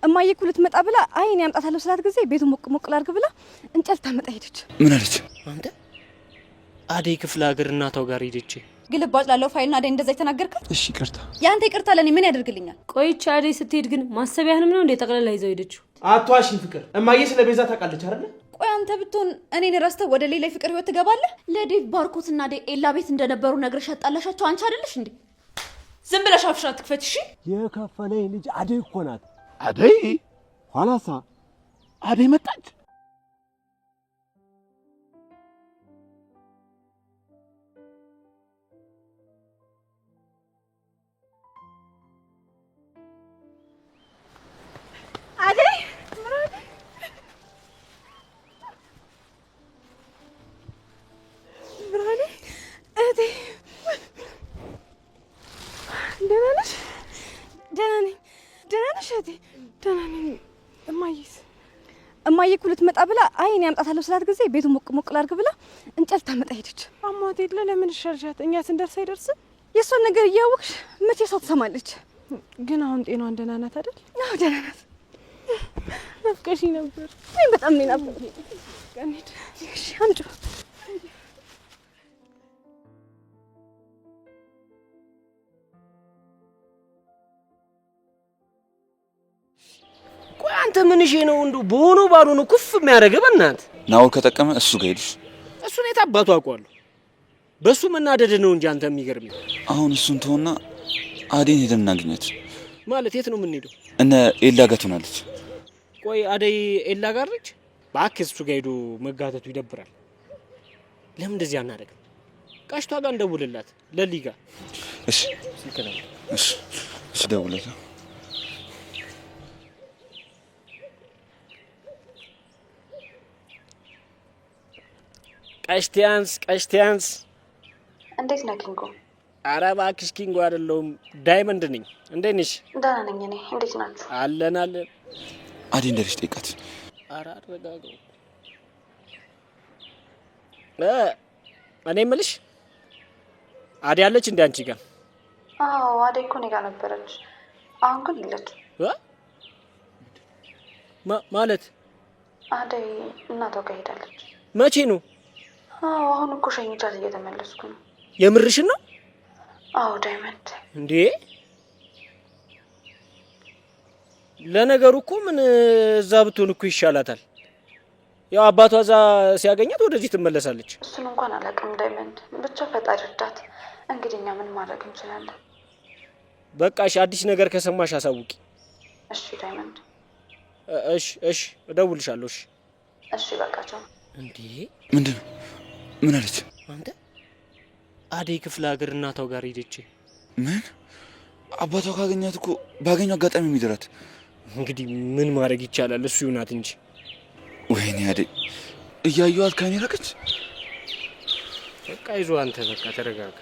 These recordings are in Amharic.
እማዬ እኮ ልትመጣ ብላ አይ እኔ አምጣታለሁ ስላት ጊዜ ቤቱን ሞቅ ሞቅ ላድርግ ብላ እንጨት ታመጣ ሄደች። ምን አለች? አንተ አደይ ክፍለ ሀገር እናቷ ጋር ሄደች። ግልባጭ ላለው ፋይልና አደይ እንደዛ የተናገርካት? እሺ ይቅርታ። ያንተ ይቅርታ ለኔ ምን ያደርግልኛል? ቆይቼ አደይ ስትሄድ ግን ማሰቢያህንም ነው እንደ ጠቅላላ ይዘው ሄደችው? አቷሽን ፍቅር እማዬ ስለ ቤዛ ታውቃለች አይደል? ቆይ አንተ ብትሆን እኔን ረስተህ ወደ ሌላ ፍቅር ህይወት ትገባለህ? ለዴቭ ባርኮትና አደይ ኤላ ቤት እንደነበሩ ነግረሽ ያጣላሻቸው አንቺ አይደለሽ እንዴ? ዝም ብለሽ አፍሽን አትክፈች እሺ? የከፈለኝ ልጅ አደይ እኮ ናት። አደይ ኋላሳ አደይ መጣች። አደይ ብርሃኔ እህቴ ደህና ነሽ? ደህና ነኝ። ደህና ነሽ እህቴ? ደህና ነኝ። እማዬ እኮ ልትመጣ ብላ አይ እኔ አምጣታለሁ ስላት ጊዜ ቤቱን ሞቅ ሞቅ ላድርግ ብላ እንጨት ታመጣ ሄደች። አሟት የለ ለምን ሸርሻት? እኛ ስንደርስ አይደርስም? የእሷን ነገር እያወቅሽ መቼ ሰው ትሰማለች? ግን አሁን ጤናዋን ደህና ናት አይደል? አዎ ደህና ናት። ናፍቀሽኝ ነበር። እኔ በጣም ነው ናፍቀሽኝ። ቀኒድ እሺ አምጪው። ቆይ አንተ ምን እሺ ነው እንዱ ቦኖ ባዶ ነው ኩፍ የሚያደርገው? በእናት ናው ከጠቀመ እሱ ጋር ሄድሽ። እሱን የታባቱ አውቀዋለሁ። በሱ መናደድ ነው እንጂ አንተ የሚገርም። አሁን እሱን ተውና አደይን ሄደን እናገኛት። ማለት የት ነው የምንሄደው? እነ ኤላ ጋር ትሆናለች። ቆይ አደይ ኤላ ጋር ነች? እባክህ እሱ ጋር ሄዶ መጋተቱ ይደብራል። ለምን እንደዚህ አናደርግም? ቃሽቷ ጋር እንደውልላት ለሊ ጋር። እሺ እሺ እሺ ደውልላት። ቀሽቲያንስ እንዴት ነህ ኪንጎ? ኧረ እባክሽ ኪንጎ አይደለሁም ዳይመንድ ነኝ። እንዴት ነሽ? ደህና ነኝ እኔ። እንዴት ናችሁ? አለን። አደይ እንደልሽ ጠይቃት። ኧረ አረጋጋው። እኔ የምልሽ አደይ አለች እንደ አንቺ ጋር? አዎ አደይ እኮ እኔ ጋር ነበረች። አሁን ግን የለችም። ማለት አደይ እናቷ ጋር ሄዳለች። መቼ ነው? አዎ አሁን እኮ ሸኝቻት እየተመለስኩ ነው። የምርሽን ነው? አዎ ዳይመንድ። እንዴ ለነገሩ እኮ ምን እዛ ብትሆን እኮ ይሻላታል። ያው አባቷ እዛ ሲያገኛት ወደዚህ ትመለሳለች። እሱን እንኳን አላውቅም ዳይመንድ። ብቻ ፈጣሪ እርዳት። እንግዲህ እኛ ምን ማድረግ እንችላለን? በቃ እሺ፣ አዲስ ነገር ከሰማሽ አሳውቂ። እሺ ዳይመንድ። እሺ እደውልሻለሁ። እሺ በቃ ቻው። እንዴ ምንድነው? ምን አለች? አንተ አደይ ክፍለ ሀገር እናቷ ጋር ሄደች። ምን? አባቷ ካገኛት እኮ ባገኘው አጋጣሚ የሚደራት። እንግዲህ ምን ማድረግ ይቻላል? እሱ ይሁናት እንጂ። ወይኔ አደይ እያየኋት ከኔ ራቀች። በቃ ይዞ አንተ በቃ ተረጋጋ።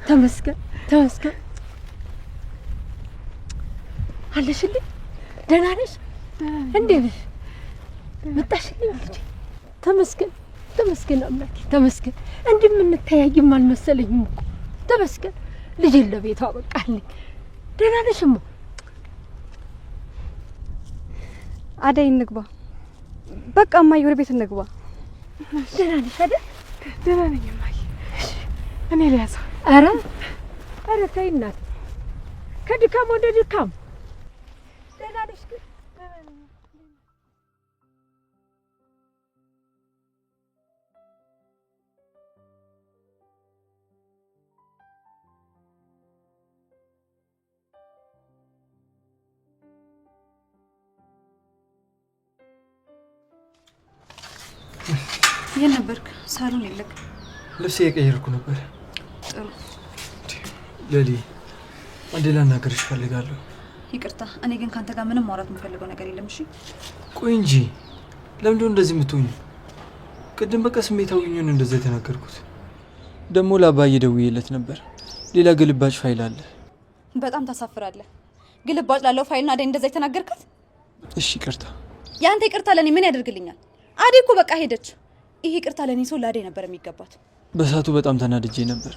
ተመስገን አለሽልኝ። ደህና ነሽ? እንዴት ነሽ? መጣሽልኝ ልጄ። ተመስገን አምላኬ ተመስገን። እንደምንተያይም አልመሰለኝም እኮ። ተመስገን ልጄን ለቤቷ አበቃልኝ። ደህና ነሽማ? አደይ እንግባ። በቃ እማዬ ወደ ቤት እንግባ። ደህና ነሽ አይደል? ደህና ነኝ እማዬ። እኔ ልያዘው። ኧረ ተይ እናት፣ ከድካም ወደ ድካም። ደህና ነሽ ግን? የት ነበርክ? ሳሎን የለክ? ልብስ እየቀየርኩ ነበር። ጥሩ ለሊ፣ አንዴ ላናገርሽ እፈልጋለሁ። ይቅርታ፣ እኔ ግን ካንተ ጋር ምንም ማውራት የምፈልገው ነገር የለም። እሺ ቆይ እንጂ ለምንድነው እንደዚህ የምትሆኚ? ቅድም በቃ ስሜታዊ ሆኜ እንደዛ የተናገርኩት። ደግሞ ለአባዬ ደውዬለት ነበር። ሌላ ግልባጭ ፋይል አለ። በጣም ታሳፍራለህ። ግልባጭ ላለው ፋይልና አደይ እንደዛ የተናገርካት? እሺ ይቅርታ። ያንተ ይቅርታ ለኔ ምን ያደርግልኛል? አደይ እኮ በቃ ሄደች። ይሄ ይቅርታ ለኔ ሰው ለአደይ ነበር የሚገባት። በሳቱ በጣም ተናድጄ ነበር።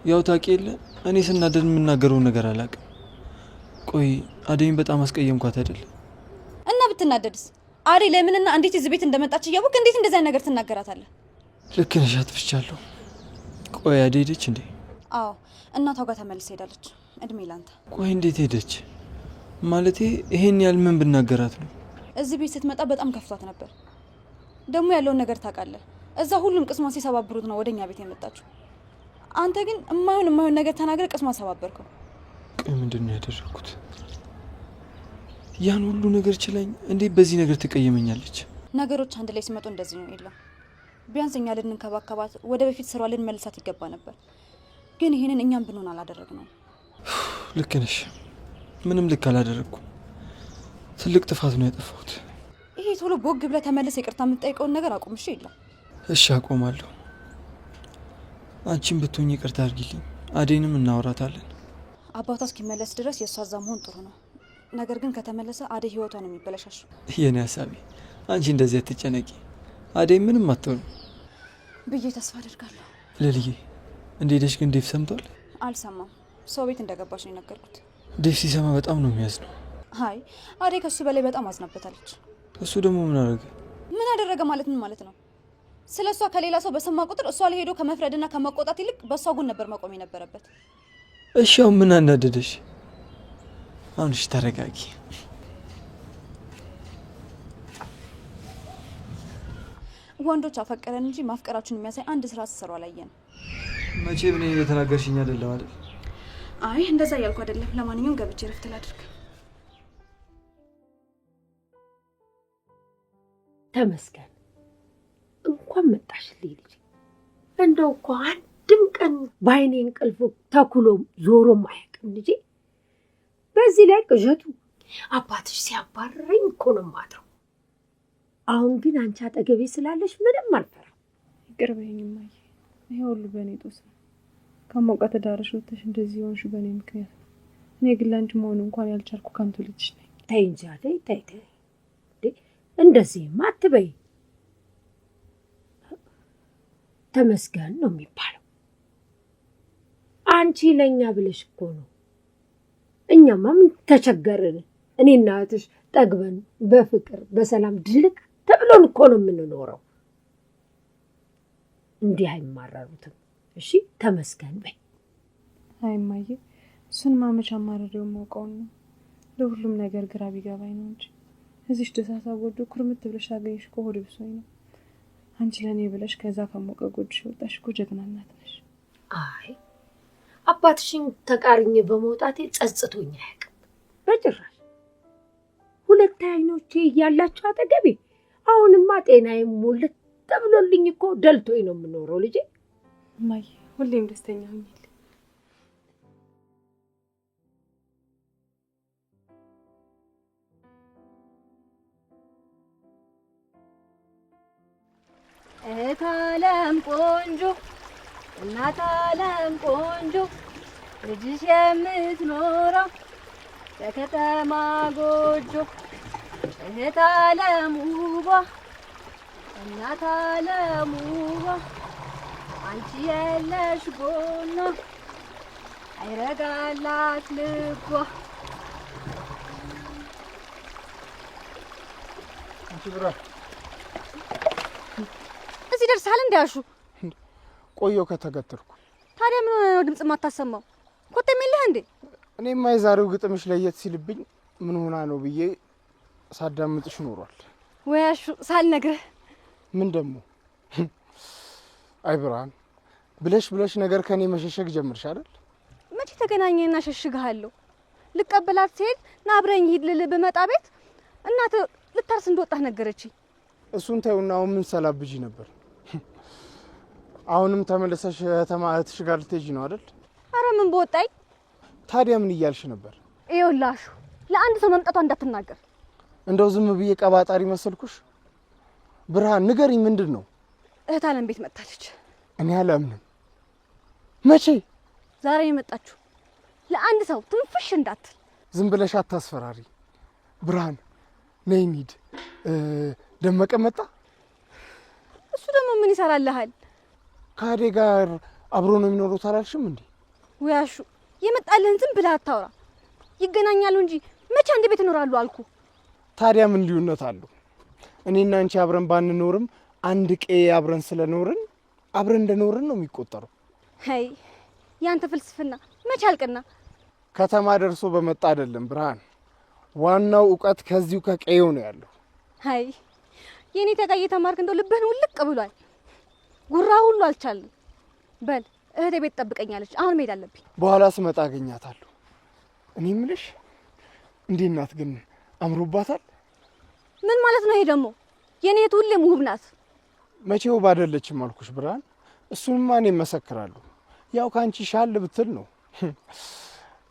ያው ታውቂ የለ እኔ ስናደድ የምናገረው ነገር አላውቅም። ቆይ አደይን በጣም አስቀየምኳት አይደል? እና ብትናደድስ? አደይ ለምንና እንዴት እዚህ ቤት እንደመጣች እያወቅ እንዴት እንደዛ ነገር ትናገራታለህ? ልክ ነሽ፣ አጥፍቻለሁ። ቆይ አደይ ሄደች እንዴ? አዎ እናቷ ጋር ተመልሳ ሄዳለች። እድሜ ላንተ። ቆይ እንዴት ሄደች? ማለቴ ይሄን ያህል ምን ብናገራት ነው? እዚህ ቤት ስትመጣ በጣም ከፍቷት ነበር። ደግሞ ያለውን ነገር ታውቃለህ። እዛ ሁሉም ቅስሟን ሲሰባብሩት ነው ወደኛ ቤት የመጣችው። አንተ ግን የማይሆን ነገር ተናግረህ ቅስሟን ሰባበርከው። ቆይ ምንድነው ያደረኩት? ያን ሁሉ ነገር ችላኝ እንዴት በዚህ ነገር ትቀየመኛለች? ነገሮች አንድ ላይ ሲመጡ እንደዚህ ነው። የለም ቢያንስ እኛ ልንንከባከባት፣ ወደ በፊት ስሯ ልንመልሳት ይገባ ነበር። ግን ይሄንን እኛም ብንሆን አላደረግነውም። ልክ ነሽ። ምንም ልክ አላደረኩም። ትልቅ ጥፋት ነው ያጠፋሁት። ይሄ ቶሎ ቦግ ብለህ ተመልሰህ ይቅርታ የምትጠይቀውን ነገር አቁም። እሺ? የለም እሺ አቆማለሁ። አንቺም ብትሆኝ ይቅርታ አድርጊልኝ። አደይንም እናወራታለን። አባቷ እስኪመለስ ድረስ የእሷ እዛ መሆን ጥሩ ነው። ነገር ግን ከተመለሰ አደይ ህይወቷ ነው የሚበለሻሸው። የኔ ሀሳቤ አንቺ እንደዚህ አትጨነቂ። አደይ ምንም አትሆንም ብዬ ተስፋ አደርጋለሁ። ልልዬ እንደሄደሽ ግን ዴቭ ሰምቷል? አልሰማም። ሰው ቤት እንደገባች ነው የነገርኩት። ዴቭ ሲሰማ በጣም ነው የሚያዝነው። አይ አደይ ከሱ በላይ በጣም አዝናበታለች። እሱ ደግሞ ምን አደረገ? ምን አደረገ ማለት ምን ማለት ነው? ስለ እሷ ከሌላ ሰው በሰማ ቁጥር እሷ ላይ ሄዶ ከመፍረድና ከመቆጣት ይልቅ በእሷ ጎን ነበር መቆም የነበረበት። እሺ አሁን ምን አናደደሽ? አሁን እሺ ተረጋጊ። ወንዶች አፈቀረን እንጂ ማፍቀራችሁን የሚያሳይ አንድ ስራ ሲሰሩ አላየንም። መቼ ምን እየተናገርሽኝ አይደለም አይደል? አይ እንደዛ እያልኩ አይደለም። ለማንኛውም ገብቼ ረፍት ላድርግ። ተመስገን እንኳን መጣሽልኝ ልጅ። እንደው እኮ አንድም ቀን በዓይኔ እንቅልፍ ተኩሎ ዞሮም አያውቅም ልጄ። በዚህ ላይ ቅዠቱ አባትሽ ሲያባረረኝ እኮ ነው የማድረው። አሁን ግን አንቺ አጠገቤ ስላለሽ ምንም አልፈራም። ይቅር በይኝ እማዬ። ይሄ ሁሉ በእኔ ጦስ ነው። ከሞቀ ትዳርሽ ወጥተሽ እንደዚህ ሆንሽ በእኔ ምክንያት ነው። እኔ ግን ላንቺ መሆን እንኳን ያልቻልኩ ከንቱ ልጅሽ ነኝ። ተይ እንጂ አደይ፣ ተይ ተይ። እንደዚህማ አትበይ። ተመስገን ነው የሚባለው። አንቺ ለእኛ ብለሽ እኮ ነው። እኛማ ምን ተቸገርን? እኔና እህትሽ ጠግበን በፍቅር በሰላም ድልቅ ተብሎን እኮ ነው የምንኖረው። እንዲህ አይማረሩትም። እሺ ተመስገን በይ። አይ እማዬ፣ እሱን ማመቻ ማረሪው ማውቀው ነው። ለሁሉም ነገር ግራ ቢገባኝ ነው እንጂ እዚህ ደሳሳ ጎጆ ኩርምት ብለሽ አገኘሽ እኮ ሆድ ብሶኝ ነው። አንቺ ለኔ ብለሽ ከዛ ከሞቀ ጎጆሽ ወጣሽ እኮ ጀግና እናት ነሽ። አይ አባትሽን ተቃርኜ በመውጣቴ ጸጽቶኝ አያውቅም በጭራሽ። ሁለት አይኖቼ እያላችሁ አጠገቤ፣ አሁንማ ጤናዬ ሙልት ተብሎልኝ እኮ ደልቶኝ ነው የምኖረው ልጄ። እማዬ ሁሌም ደስተኛ ሁኚልኝ። እህት ዓለም ቆንጆ፣ እናት ዓለም ቆንጆ፣ ልጅሽ የምትኖረው በከተማ ጎጆ። እህት ዓለም ውቧ፣ እናት ዓለም ውቧ፣ አንቺ የለሽ ጎኗ አይረጋላት ልቧ። እዚህ ደርሰሃል እንዳያሹ? ቆየው ከተገተርኩ። ታዲያ ምን ነው ድምጽ ማታሰማው? ኮቴም የለህ እንዴ? እኔማ የዛሬው ግጥምሽ ለየት ሲልብኝ ምን ሆና ነው ብዬ ሳዳምጥሽ ኖሯል። ወያሹ ሳልነግርህ። ምን ደግሞ? አይ ብርሃን፣ ብለሽ ነገር ከኔ መሸሸግ ጀምርሽ አይደል? መቼ ተገናኘና ሸሽግሃለሁ? ልቀበላት ሲሄድ ና አብረኝ ሂድ ልልህ ብመጣ ቤት እናት ልታርስ እንደወጣህ ነገረችኝ። እሱን ተይውና አሁን ምን ሰላብጂ ነበር? አሁንም ተመለሰሽ እህትሽ ጋር ልትሄጂ ነው አይደል? አረ ምን በወጣኝ። ታዲያ ምን እያልሽ ነበር? ይኸውልህ ለአንድ ሰው መምጣቷ እንዳትናገር። እንደው ዝም ብዬ ቀባጣሪ መሰልኩሽ? ብርሃን ንገሪኝ፣ ምንድን ነው? እህት ዓለም ቤት መጣለች። እኔ አላምንም። መቼ? ዛሬ የመጣችሁ ለአንድ ሰው ትንፍሽ እንዳትል። ዝም ብለሽ አታስፈራሪ ብርሃን። ነይ እንሂድ። ደመቀ መጣ? እሱ ደግሞ ምን ይሰራልሃል? ከአዴ ጋር አብሮ ነው የሚኖሩት አላልሽም እንዴ? ወያሹ የመጣልህን ዝም ብለህ አታውራ። ይገናኛሉ እንጂ መቼ አንድ ቤት ይኖራሉ አልኩ። ታዲያ ምን ልዩነት አለው? እኔና አንቺ አብረን ባንኖርም አንድ ቀዬ አብረን ስለኖርን አብረን እንደኖርን ነው የሚቆጠረው። አይ ያንተ ፍልስፍና መቼ አልቅና። ከተማ ደርሶ በመጣ አይደለም ብርሃን፣ ዋናው እውቀት ከዚሁ ከቀዬው ነው ያለው። አይ የኔ ተቃይ የተማርክ እንደው ልብህን ውልቅ ብሏል። ጉራ ሁሉ አልቻለም። በል እህቴ ቤት ጠብቀኛለች። አሁን መሄድ አለብኝ። በኋላ ስመጣ አገኛታለሁ። እኔ የምልሽ እንዴት ናት ግን? አምሮባታል? ምን ማለት ነው ይሄ ደግሞ? የኔ እህት ሁሌም ውብ ናት። መቼ ውብ አይደለችም አልኩሽ ብርሃን። እሱንማ እኔ እመሰክራለሁ። ያው ካንቺ ሻል ብትል ነው።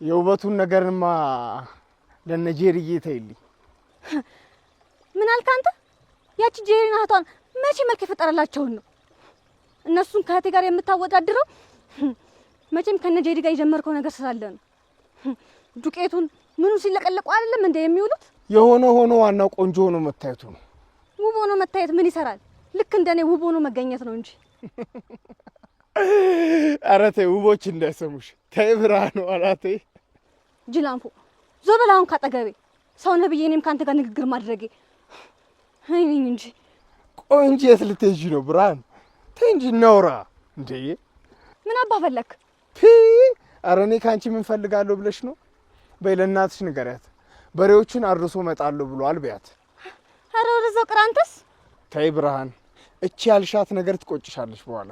የውበቱን ነገርማ ለነጄሪዬ ተይልኝ። ምን አልክ አንተ? ያቺ ጄሪና እህቷን መቼ መልክ የፈጠረላቸውን ነው እነሱን ከእህቴ ጋር የምታወዳድረው? መቼም ከነጄሪ ጋር የጀመርከው ነገር ስላለ ነው። ዱቄቱን ምኑ ሲለቀለቁ አይደለም እንደ የሚውሉት። የሆነ ሆኖ ዋናው ቆንጆ ሆኖ መታየቱ ነው። ውብ ሆኖ መታየት ምን ይሰራል? ልክ እንደኔ ውብ ሆኖ መገኘት ነው እንጂ። ኧረ ተይ፣ ውቦች እንዳይሰሙሽ ተይ ብርሃኑ። አላቴ ጅላንፎ ዞር በል አሁን ካጠገቤ። ሰው ነህ ብዬ እኔም ከአንተ ጋር ንግግር ማድረጌ አይነኝ እንጂ። ቆይ እንጂ የት ልትሄጂ ነው ብርሃን? ተይ እንጂ እናውራ እንዴ። ምን አባ ፈለክ? ኧረ እኔ ከአንቺ ምን ፈልጋለሁ ብለሽ ነው? በይ ለእናትሽ ንገሪያት፣ በሬዎችን አርሶ መጣለሁ ብሏል በያት። ኧረ ወደዛው ቅር አንተስ። ተይ ብርሃን፣ እቺ ያልሻት ነገር ትቆጭሻለች በኋላ።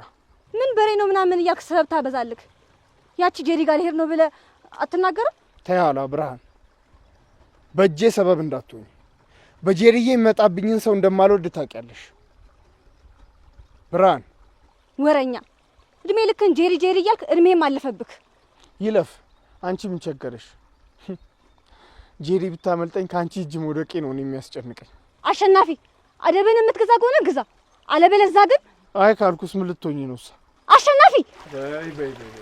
ምን በሬ ነው ምናምን እያልክ ሰበብ ታበዛልክ። ያቺ ጄሪ ጋር ልሄድ ነው ብለህ አትናገርም? ተይ ኋላ ብርሃን፣ በእጄ ሰበብ እንዳትሆኝ። በጄሪዬ የሚመጣብኝን ሰው እንደማልወድ ታውቂያለሽ ብርሃን። ወረኛ፣ እድሜ ልክን ጄሪ ጄሪ እያልክ እድሜም አለፈብክ። ይለፍ፣ አንቺ ምን ቸገረሽ? ጄሪ ብታመልጠኝ ከአንቺ እጅ መውደቄ ነው የሚያስጨንቀኝ። አሸናፊ፣ አደብን የምትገዛ ከሆነ ግዛ፣ አለበለዚያ ግን አይ ካልኩስ ምን ልትሆኚ ነው? አሸናፊ፣ በይ በይ በይ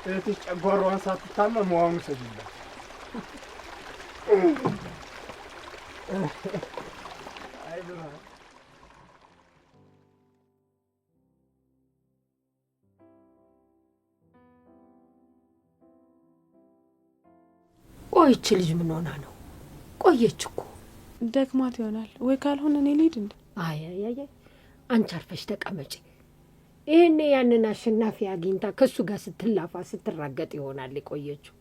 እህትሽ ጨጓሯን ሳትታመም ውሃውን ሰጅላት። አይ ብርሃን፣ ቆይች ልጅ ምን ሆና ነው? ቆየች እኮ። ደክማት ይሆናል ወይ? ካልሆነ እኔ ልሂድ እንዴ? አይ አንቺ አርፈሽ ተቀመጪ። ይሄኔ ያንን አሸናፊ አግኝታ ከሱ ጋር ስትላፋ ስትራገጥ ይሆናል የቆየችው።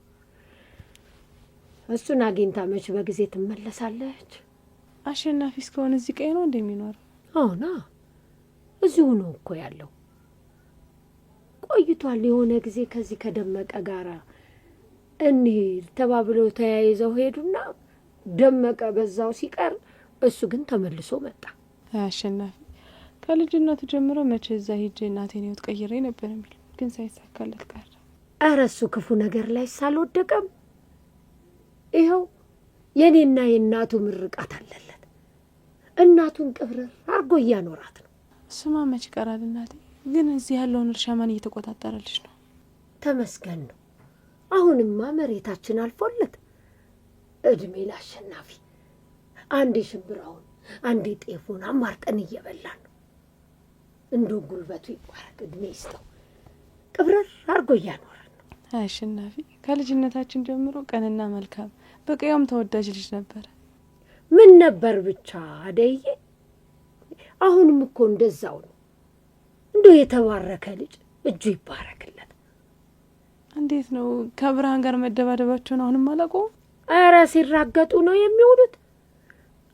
እሱን አግኝታ መች በጊዜ ትመለሳለች? አሸናፊ እስከሆነ እዚህ ቀይ ነው እንደሚኖረው? አዎና፣ እዚሁ ነው እኮ ያለው። ቆይቷል። የሆነ ጊዜ ከዚህ ከደመቀ ጋራ እንሂድ ተባብለው ተያይዘው ሄዱና ደመቀ በዛው ሲቀር እሱ ግን ተመልሶ መጣ። አሸናፊ ከልጅነቱ ጀምሮ መቼ እዛ ሂጄ እናቴን ህይወት ቀይሬ ነበር የሚል ግን ሳይሳካለት ቀረ። ኧረ እሱ ክፉ ነገር ላይ ሳልወደቀም ይኸው የኔና የእናቱ ምርቃት አለለት። እናቱን ቅብረር አርጎ እያኖራት ነው። ስማ መች ይቀራል እናቴ። ግን እዚህ ያለውን እርሻ ማን እየተቆጣጠረልሽ ነው? ተመስገን ነው። አሁንማ መሬታችን አልፎለት እድሜ ለአሸናፊ። አንዴ ሽምብራውን አንዴ ጤፉን አማርጠን እየበላን ነው። እንዶ ጉልበቱ ይባረክ፣ እድሜ ይስጠው። ቅብረር አርጎ እያኖረን ነው። አሸናፊ ከልጅነታችን ጀምሮ ቀንና መልካም በቀየውም ተወዳጅ ልጅ ነበረ። ምን ነበር ብቻ አደዬ። አሁንም እኮ እንደዛው ነው። እንዶ የተባረከ ልጅ እጁ ይባረክለት። እንዴት ነው ከብርሃን ጋር መደባደባቸውን አሁንም አላቆም? ኧረ ሲራገጡ ነው የሚውሉት።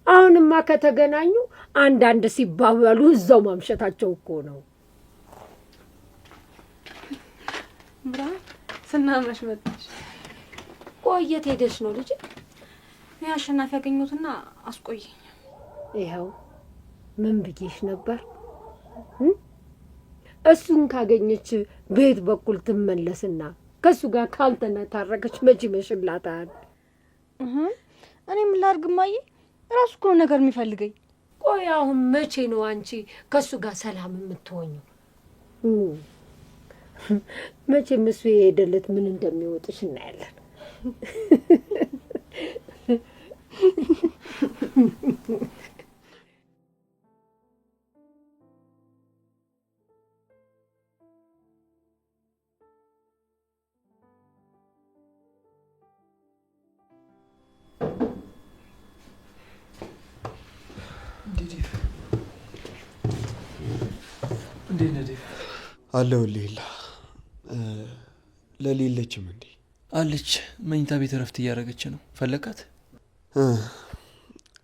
አሁንማ ከተገናኙ አንዳንድ ሲባባሉ እዛው ማምሸታቸው እኮ ነው። ብርሃን ስናመሽ መጣሽ። ቆየት ሄደሽ ነው ልጅ? አሸናፊ ያገኙትና አስቆየኝ። ይኸው ምን ብዬሽ ነበር? እሱን ካገኘች ቤት በኩል ትመለስና ከሱ ጋር ካልተነታረከች መቼ ይመሽላታል? እኔ ምን ላድርግ እማዬ? ራሱ እኮ ነገር የሚፈልገኝ። ቆይ አሁን መቼ ነው አንቺ ከሱ ጋር ሰላም የምትሆኙ? መቼም እሱ የሄደለት ምን እንደሚወጥሽ እናያለን። እንዴት ነህ ዴቭ? አለሁልህ። ለሊ የለችም እንዴ? አለች፣ መኝታ ቤት እረፍት እያደረገች ነው። ፈለካት?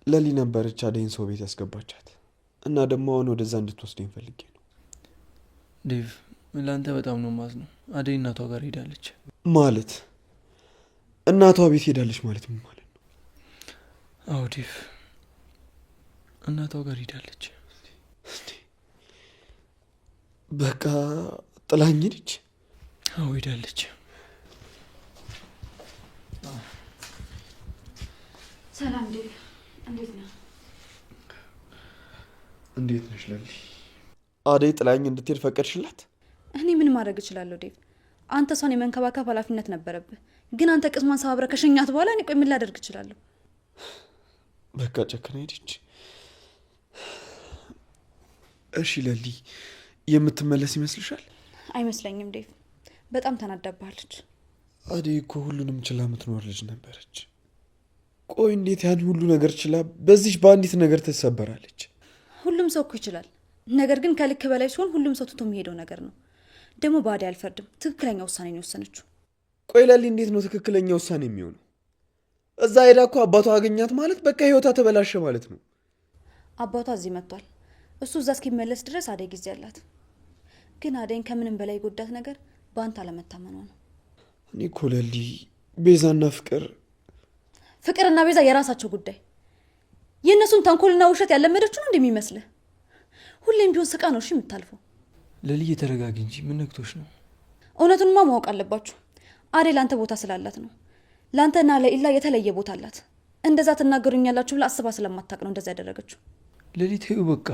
ለሊ ነበረች አደይን ሰው ቤት ያስገባቻት እና ደግሞ አሁን ወደዛ እንድትወስደኝ ፈልጌ ነው። ዴቭ ለአንተ በጣም ነው የማዝነው። አደይ እናቷ ጋር ሄዳለች። ማለት እናቷ ቤት ሄዳለች ማለት ምን ማለት ነው? አዎ ዴቭ እናቷ ጋር ሄዳለች። በቃ ጥላኝ ሄደች? አዎ ሄዳለች። ሰላም ዴቭ፣ እንዴት ነህ? እንዴት ነሽ ለሊ? አደይ ጥላኝ እንድትሄድ ፈቀድሽላት? እኔ ምን ማድረግ እችላለሁ ዴቭ? አንተ እሷን የመንከባከብ ኃላፊነት ነበረብህ። ግን አንተ ቅስሟን ሰባብረህ ከሸኛት በኋላ እኔ ቆይ ምን ላደርግ እችላለሁ? በቃ ጨክና ሄደች። እሺ ለሊ የምትመለስ ይመስልሻል? አይመስለኝም ዴቭ፣ በጣም ተናዳባለች። አደይ እኮ ሁሉንም ችላ የምትኖር ልጅ ነበረች። ቆይ እንዴት ያን ሁሉ ነገር ችላ በዚች በአንዲት ነገር ትሰበራለች? ሁሉም ሰው እኮ ይችላል። ነገር ግን ከልክ በላይ ሲሆን ሁሉም ሰው ትቶ የሚሄደው ነገር ነው። ደግሞ በአደይ አልፈርድም። ትክክለኛ ውሳኔ ነው የወሰነችው። ቆይ ለሊ እንዴት ነው ትክክለኛ ውሳኔ የሚሆነው? እዛ ሄዳ እኮ አባቷ አገኛት ማለት በቃ ህይወቷ ተበላሸ ማለት ነው። አባቷ እዚህ መጥቷል። እሱ እዛ እስኪመለስ ድረስ አደይ ጊዜ አላት። ግን አደይን ከምንም በላይ ጎዳት ነገር በአንተ አለመታመኗ ነው። እኔ እኮ ለሊ ቤዛና ፍቅርና ቤዛ የራሳቸው ጉዳይ። የእነሱን ተንኮልና ውሸት ያለመደችው ነው እንደሚመስልህ? ሁሌም ቢሆን ስቃ ነው እሺ የምታልፈው። ለሊ ተረጋጊ እንጂ ምን ነክቶሽ ነው? እውነቱንማ ማወቅ አለባችሁ። አደይ ለአንተ ቦታ ስላላት ነው። ለአንተና ለኢላ የተለየ ቦታ አላት። እንደዛ ትናገሩኛላችሁ ብላ አስባ ስለማታውቅ ነው እንደዛ ያደረገችው። ለሊ ተይው በቃ።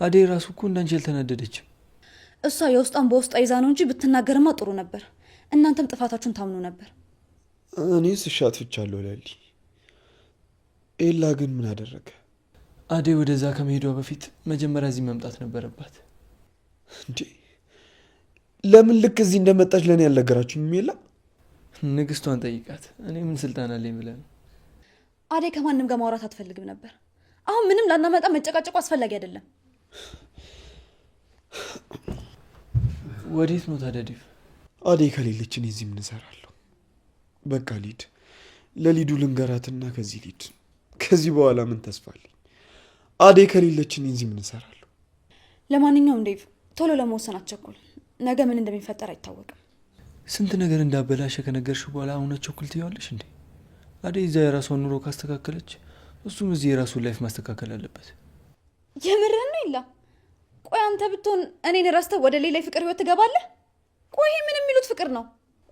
አደይ ራሱ እኮ እንዳንቺ አልተናደደችም። እሷ የውስጧን በውስጧ ይዛ ነው እንጂ ብትናገርማ ጥሩ ነበር። እናንተም ጥፋታችሁን ታምኑ ነበር። እኔስ እሺ አጥፍቻለሁ ለሊ። ኤላ ግን ምን አደረገ? አደይ ወደዛ ከመሄዷ በፊት መጀመሪያ እዚህ መምጣት ነበረባት። እንዴ ለምን ልክ እዚህ እንደመጣች ለእኔ ያልነገራችሁኝም? ኤላ ንግስቷን ጠይቃት። እኔ ምን ስልጣን አለኝ ብለህ ነው? አደይ ከማንም ጋር ማውራት አትፈልግም ነበር። አሁን ምንም ላናመጣ መጨቃጨቁ አስፈላጊ አይደለም። ወዴት ነው ታዲያ ዴቭ? አደይ ከሌለች እኔ እዚህ ምን እሰራለሁ? በቃ ሊድ ለሊዱ ልንገራትና ከዚህ ሊድ። ከዚህ በኋላ ምን ተስፋ አለኝ? አደይ ከሌለች እኔ እዚህ ምን እሰራለሁ? ለማንኛውም ዴቭ ቶሎ ለመወሰን አትቸኩል። ነገ ምን እንደሚፈጠር አይታወቅም። ስንት ነገር እንዳበላሸ ከነገርሽ በኋላ አሁን ቸኩል ትይዋለሽ እንዴ? አደይ እዛ የራሷን ኑሮ ካስተካከለች እሱም እዚህ የራሱን ላይፍ ማስተካከል አለበት። የምርህን ነው ይላ? ቆይ አንተ ብትሆን እኔን ረስተህ ወደ ሌላ ፍቅር ህይወት ትገባለህ? ቆይ ምን የሚሉት ፍቅር ነው?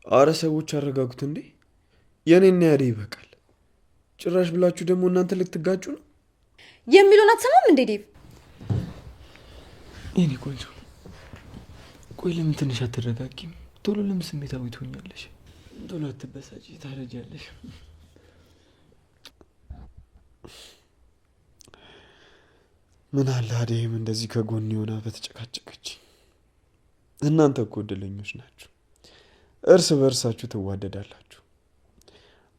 አረ ሰዎች አረጋጉት እንዴ! የኔና ያደይ ይበቃል። ጭራሽ ብላችሁ ደግሞ እናንተ ልትጋጩ ነው? የሚሉን አትሰማም እንዴ ዴቭ? የኔ ቆንጆ ቆይ ለምን ትንሽ አትረጋጊም? ቶሎ ለምን ስሜታዊ ትሆኛለሽ? ቶሎ አትበሳጪ፣ ታረጃለሽ። ምን አለ አደይም እንደዚህ ከጎን የሆና በተጨቃጨቀች። እናንተ እኮ እድለኞች ናችሁ። እርስ በእርሳችሁ ትዋደዳላችሁ።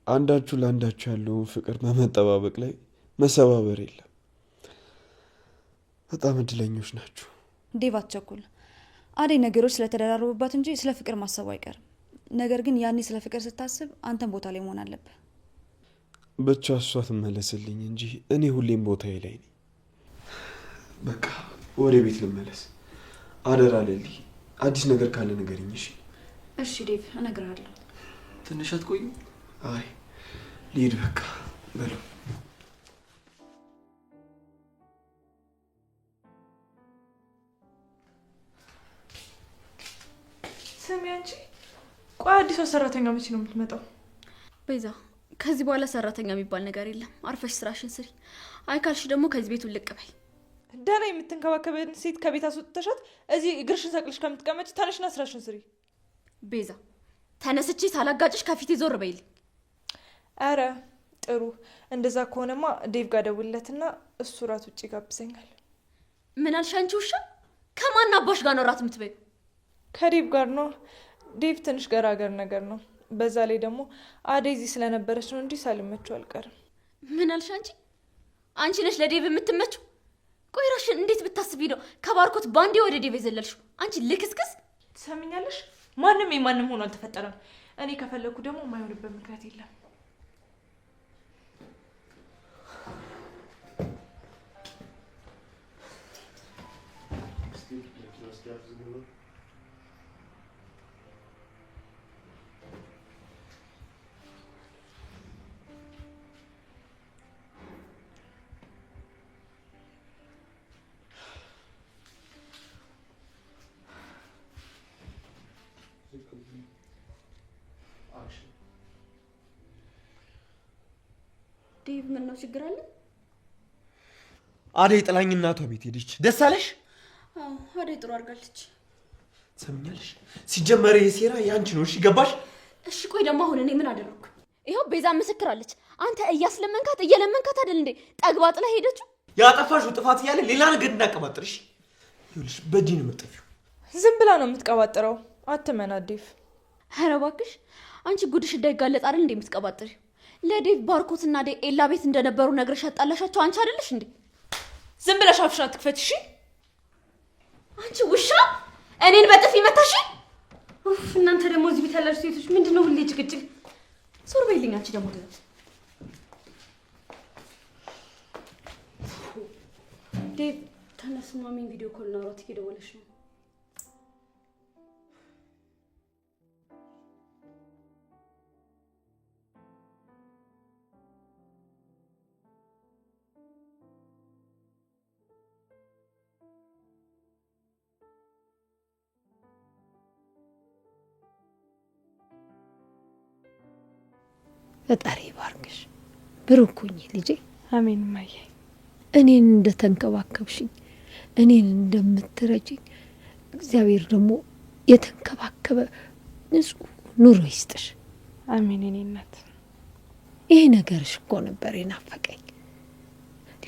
አንዳችሁ ለአንዳችሁ ያለውን ፍቅር በመጠባበቅ ላይ መሰባበር የለም። በጣም እድለኞች ናችሁ። ዴቭ አትቸኩል። አደይ ነገሮች ስለተደራረቡባት እንጂ ስለ ፍቅር ማሰቡ አይቀርም። ነገር ግን ያኔ ስለ ፍቅር ስታስብ አንተን ቦታ ላይ መሆን አለብህ። ብቻ እሷ ትመለስልኝ እንጂ እኔ ሁሌም ቦታዬ ላይ ነኝ። በቃ ወደ ቤት ልመለስ። አደራ ለሊ፣ አዲስ ነገር ካለ ንገሪኝ እሺ? እሺ ዴቭ እነግርሃለሁ። ትንሽ አትቆይም? አይ ልሂድ በቃ በለው። ስሚ አንቺ፣ ቆይ አዲሷ ሰራተኛ መቼ ነው የምትመጣው? ቤዛ፣ ከዚህ በኋላ ሰራተኛ የሚባል ነገር የለም። አርፈሽ ስራሽን ስሪ። አይ ካልሽ ደግሞ ከዚህ ቤት ውልቅ በይ። ደህና የምትንከባከበን ሴት ከቤት አስወጥተሻት እዚህ እግርሽን ሰቅልሽ ከምትቀመጭ ተነሽና ስራሽን ስሪ። ቤዛ ተነስቼ ሳላጋጭሽ ከፊቴ ዞር በይልኝ። አረ ጥሩ፣ እንደዛ ከሆነማ ዴቭ ጋር ደውልለትና እሱ ራት ውጭ ጋብዘኛል። ምን አልሽ አንቺ ውሻ? ከማን አባሽ ጋር ነው ራት የምትበይው? ከዴቭ ጋር ነው። ዴቭ ትንሽ ገራገር ነገር ነው። በዛ ላይ ደግሞ አደይ እዚህ ስለነበረች ነው እንጂ ሳልመቸው አልቀርም። ምን አልሽ አንቺ? አንቺ ነሽ ለዴቭ የምትመችው? ቆይ ራስሽን እንዴት ብታስቢ ነው ከባርኮት ባንዴ ወደ ዴቭ የዘለልሽው? አንቺ ልክስክስ። ትሰሚኛለሽ? ማንም የማንም ሆኖ አልተፈጠረም። እኔ ከፈለኩ ደግሞ የማይሆንበት ምክንያት የለም። ዴቭ ምን ነው ችግር አለ? አደይ ጥላኝ እናቷ ቤት ሄደች። ደስ አለሽ? አዎ አደይ ጥሩ አድርጋለች። ትሰምኛለሽ? ሲጀመር ይሄ ሴራ ያንቺ ነው። እሺ ገባሽ? እሺ ቆይ ደግሞ አሁን እኔ ምን አደረኩ? ይኸው ቤዛ ምስክራለች። አንተ እያስለመንካት እየለመንካት አይደል እንዴ ጠግባ ጥላ ሄደችው? ያጠፋሽው ጥፋት እያለ ሌላ ነገር እንዳቀባጥርሽ ይኸውልሽ፣ በእጅ ነው የምትጠፊው። ዝም ብላ ነው የምትቀባጥረው። አትመናት ዴቭ። ኧረ እባክሽ አንቺ ጉድሽ እንዳይጋለጥ አይደል እንዴ የምትቀባጥሪው? ለዴቭ ባርኮትና ኤላ ቤት እንደነበሩ ነግረሽ አጣላሻቸው አንቺ አይደለሽ እንዴ? ዝም ብለሽ አፍሽን አትክፈት እሺ? አንቺ ውሻ እኔን በጥፊ መታሽ? ኡፍ እናንተ ደግሞ እዚህ ቤት ያላችሁ ሴቶች ምንድነው ሁሌ ጭቅጭቅ? ዞር በይልኝ አንቺ ደግሞ ዴቭ ተነስ፣ ማሚን ቪዲዮ ኮል እናውራት እየደወለች ነው። ፈጣሪ ባርክሽ፣ ብሩክ ሁኚ ልጄ። አሜን እማዬ። እኔን እንደተንከባከብሽኝ እኔን እንደምትረጂኝ እግዚአብሔር ደግሞ የተንከባከበ ንጹህ ኑሮ ይስጥሽ። አሜን የኔ እናት። ይሄ ነገርሽ እኮ ነበር የናፈቀኝ።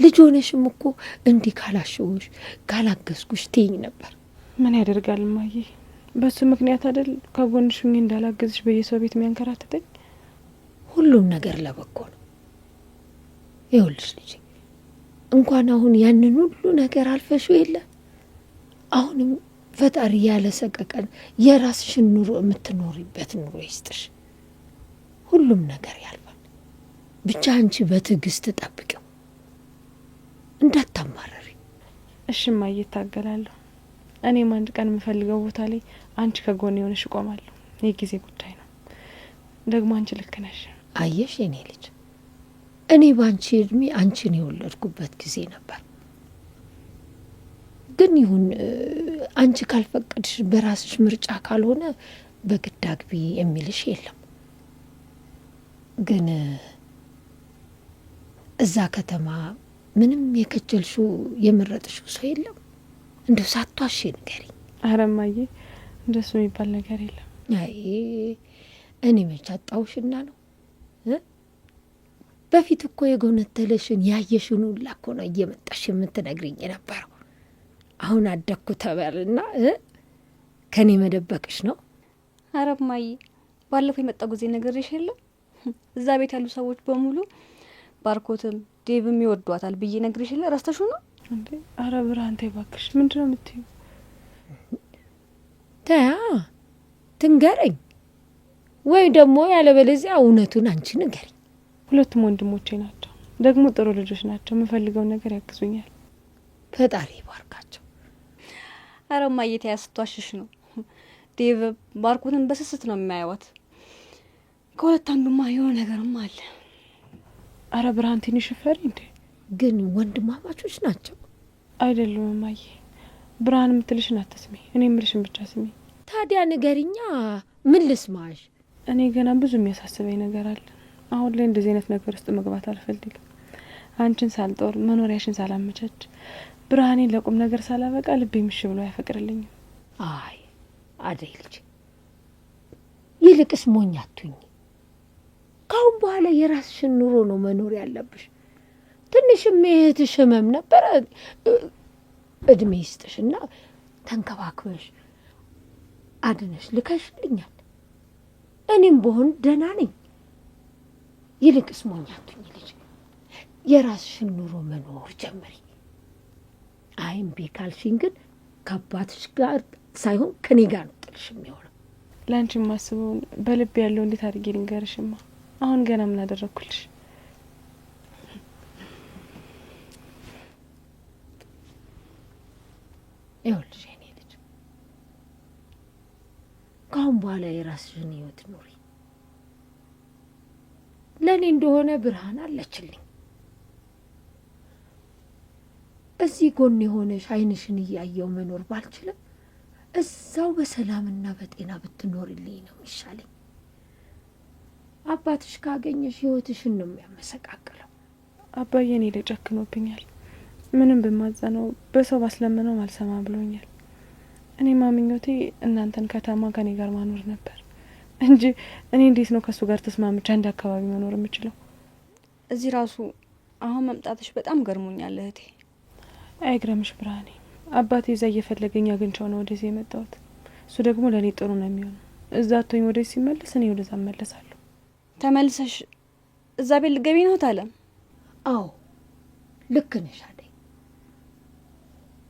ልጅ ሆነሽም እኮ እንዲህ ካላሸውሽ ካላገዝኩሽ ትይኝ ነበር። ምን ያደርጋል እማዬ፣ በሱ ምክንያት አይደል ከጎንሽ ሁኜ እንዳላገዝሽ በየሰው ቤት የሚያንከራትተኝ። ሁሉም ነገር ለበጎ ነው። ይኸውልሽ ልጄ እንኳን አሁን ያንን ሁሉ ነገር አልፈሽው የለ አሁንም ፈጣሪ ያለ ሰቀቀን የራስሽን ኑሮ የምትኖሪበት ኑሮ ይስጥሽ። ሁሉም ነገር ያልፋል። ብቻ አንቺ በትዕግስት ጠብቂው፣ እንዳታማረሪ። እሺ እማዬ፣ እታገላለሁ። እኔም አንድ ቀን የምፈልገው ቦታ ላይ አንቺ ከጎን የሆነሽ እቆማለሁ። የጊዜ ጉዳይ ነው። ደግሞ አንቺ ልክ ነሽ። አየሽ የኔ ልጅ፣ እኔ ባንቺ እድሜ አንቺን የወለድኩበት ጊዜ ነበር። ግን ይሁን አንቺ ካልፈቀድሽ በራስሽ ምርጫ ካልሆነ በግድ አግቢ የሚልሽ የለም። ግን እዛ ከተማ ምንም የከጀልሽው የመረጥሽው ሰው የለም? እንደው ሳቷሽ ንገሪኝ። ኧረ እማዬ እንደሱ የሚባል ነገር የለም። አይ እኔ መች አጣውሽና ነው። በፊት እኮ የጎነተለሽን ያየሽን ሁላ እኮ ነው እየመጣሽ የምትነግሪኝ የነበረው። አሁን አደግኩ ተበልና ከኔ መደበቅሽ ነው? ኧረ እማዬ ባለፈው የመጣው ጊዜ ነግሬሽ የለም? እዛ ቤት ያሉ ሰዎች በሙሉ ባርኮትም ዴቭም ይወዷታል ብዬ ነግሬሽ የለ? ረስተሹ ነው እንዴ? ኧረ ብርሃን ተይ እባክሽ፣ ምንድን ነው የምትይው? ተያ ትንገረኝ ወይ ደግሞ ያለበለዚያ እውነቱን አንቺ ንገሪኝ። ሁለቱም ወንድሞቼ ናቸው፣ ደግሞ ጥሩ ልጆች ናቸው። የምፈልገውን ነገር ያግዙኛል። ፈጣሪ ባርካቸው። ኧረ እማዬ ተይ ስትዋሽሽ ነው። ዴቭ ባርኮትን በስስት ነው የሚያየዋት። ከሁለት አንዱማ የሆነ ነገርማ አለ። ኧረ ብርሃን ትንሽ ፈሪ እንዴ! ግን ወንድማማቾች ናቸው አይደሉም? እማዬ ብርሃን የምትልሽን አትስሚ፣ እኔ የምልሽን ብቻ ስሚ። ታዲያ ንገሪኛ፣ ምን ልስማሽ? እኔ ገና ብዙ የሚያሳስበኝ ነገር አለ። አሁን ላይ እንደዚህ አይነት ነገር ውስጥ መግባት አልፈልግም። አንቺን ሳልጦር መኖሪያሽን ሳላመቻች ብርሃኔን ለቁም ነገር ሳላበቃ ልቤ ምሽ ብሎ አይፈቅርልኝም። አይ አደይ ልጅ ይልቅስ ሞኝ አትሁኝ። ካሁን በኋላ የራስሽን ኑሮ ነው መኖር ያለብሽ። ትንሽም የእህትሽ ህመም ነበረ፣ እድሜ ይስጥሽና ተንከባክበሽ አድነሽ ልከሽልኛል። እኔም በሆን ደህና ነኝ። ይልቅስ ሞኝ አትሁኝ ልጅ፣ የራስሽን ኑሮ መኖር ጀምሪ። አይ እምቢ ካልሽኝ ግን ከአባትሽ ጋር ሳይሆን ከኔ ጋር ነው ጥልሽ የሚሆነው። ለአንቺ የማስበውን በልቤ ያለው እንዴት አድርጌ ልንገርሽማ? አሁን ገና ምን አደረግኩልሽ? ይኸውልሽ የኔ ልጅ ከአሁን በኋላ የራስሽን ህይወት ኑሪ። ለእኔ እንደሆነ ብርሃን አለችልኝ። እዚህ ጎን የሆነሽ አይንሽን እያየው መኖር ባልችልም እዛው በሰላምና በጤና ብትኖርልኝ ነው የሚሻለኝ። አባትሽ ካገኘሽ ህይወትሽን ነው የሚያመሰቃቅለው። አባዬ እኔ ላይ ጨክኖብኛል። ምንም በማጸነው በሰው ባስለመነው አልሰማ ብሎኛል። እኔ ማምኞቴ እናንተን ከተማ ከኔ ጋር ማኖር ነበር እንጂ እኔ እንዴት ነው ከሱ ጋር ተስማምቼ አንድ አካባቢ መኖር የምችለው? እዚህ ራሱ አሁን መምጣትሽ በጣም ገርሞኛል እህቴ። አይግረምሽ ብርሃኔ፣ አባቴ እዛ እየፈለገኝ አግኝቼው ነው ወደዚህ የመጣሁት። እሱ ደግሞ ለእኔ ጥሩ ነው የሚሆነው። እዛ አቶኝ ወደዚህ ሲመለስ እኔ ወደዛ እመለሳለሁ። ተመልሰሽ እዛ ቤት ልትገቢ ነው ታለም? አዎ ልክ ነሽ አደይ።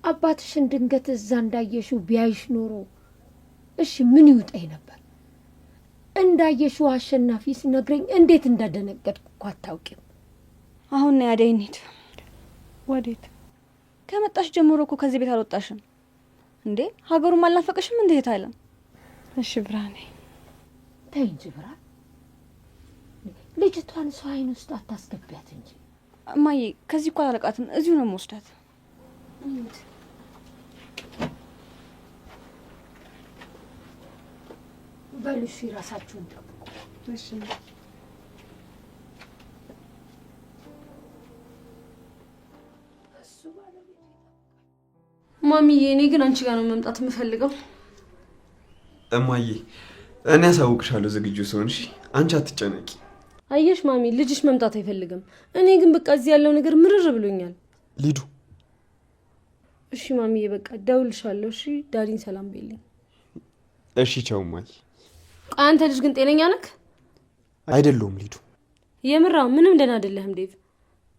አባትሽን ድንገት እዛ እንዳየሽው ቢያይሽ ኖሮ እሺ ምን ይውጠኝ ነበር? እንዳየሽው አሸናፊ ሲነግረኝ እንዴት እንዳደነገጥኩ እኮ አታውቂም። አሁን ነው አደይ እንሂድ። ወዴት? ከመጣሽ ጀምሮ እኮ ከዚህ ቤት አልወጣሽም እንዴ? ሀገሩም አልናፈቀሽም እንዴ ታለም? እሺ ብርሃኔ ተይ እንጂ ብርሃን፣ ልጅቷን ሰው አይን ውስጥ አታስገቢያት እንጂ። እማዬ ከዚህ እኮ አላለቃትም፣ እዚሁ ነው የምወስዳት። በሉ እሺ፣ ራሳችሁን ጠብቁ። እሺ ማሚዬ፣ እኔ ግን አንቺ ጋር ነው መምጣት የምፈልገው። እማዬ እኔ ያሳውቅሻለሁ ዝግጁ ስሆን። እሺ አንቺ አትጨነቂ። አየሽ ማሚ፣ ልጅሽ መምጣት አይፈልግም። እኔ ግን በቃ እዚህ ያለው ነገር ምርር ብሎኛል። ሊዱ እሺ ማሚዬ፣ በቃ ደውልሻለሁ። እሺ ዳዲን ሰላም በይልኝ። እሺ ቻው እማዬ። አንተ ልጅ ግን ጤነኛ ነክ? አይደለሁም ሊዱ። የምራ ምንም ደህና አይደለህም ዴቭ።